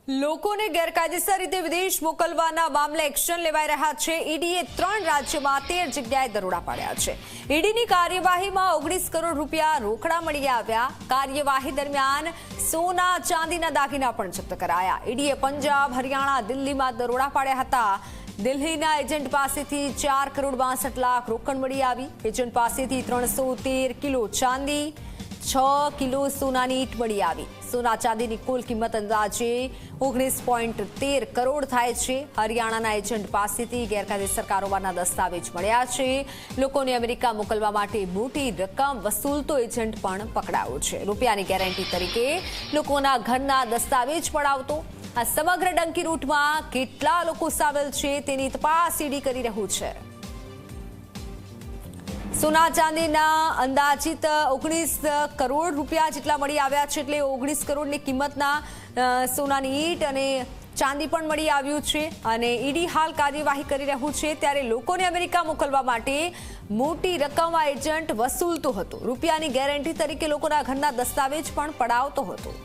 લોકોને ગેરકાયદેસર રીતે વિદેશ મોકલવાના મામલે એક્શન લેવાઈ રહ્યા છે। ઈડીએ 3 રાજ્યોમાં 13 જગ્યાએ દરોડા પાડ્યા છે। ઈડીની કાર્યવાહીમાં 19 કરોડ રૂપિયા રોકડા મળી આવ્યા। કાર્યવાહી દરમિયાન સોના ચાંદીના દાગીના પણ જપ્ત કરાયા। ઈડીએ પંજાબ, હરિયાણા, દિલ્હીમાં દરોડા પાડ્યા હતા। દિલ્હીના એજન્ટ પાસેથી 4 કરોડ 62 લાખ રોકડ મળી આવી। એજન્ટ પાસેથી 313 કિલો ચાંદી, 6 કિલો સોનાની ઈંટ મળી આવી। સોના ચાંદીની કુલ કિંમત અંદાજે 19.13 કરોડ થાય છે। હરિયાણાના એજન્ટ પાસેથી ગેરકાયદેસર કારોબારના દસ્તાવેજ મળ્યા છે। લોકોને અમેરિકા મોકલવા માટે મોટી રકમ વસૂલતો એજન્ટ પણ પકડાયો છે। રૂપિયાની ગેરંટી તરીકે લોકોના ઘરના દસ્તાવેજ પડાવતો આ સમગ્ર ડંકી રૂટમાં કેટલા લોકો સામેલ છે તેની તપાસ ઈડી કરી રહ્યું છે। સોના ચાંદીના અંદાજિત 19 કરોડ રૂપિયા જેટલા મળી આવ્યા છે। એટલે 19 કરોડની કિંમતના સોનાની ઈંટ અને ચાંદી પણ મળી આવ્યું છે અને ઈડી હાલ કાર્યવાહી કરી રહ્યું છે। ત્યારે લોકોને અમેરિકા મોકલવા માટે મોટી રકમ આ એજન્ટ વસૂલતો હતો। રૂપિયાની ગેરંટી તરીકે લોકોના ઘરના દસ્તાવેજ પણ પડાવતો હતો।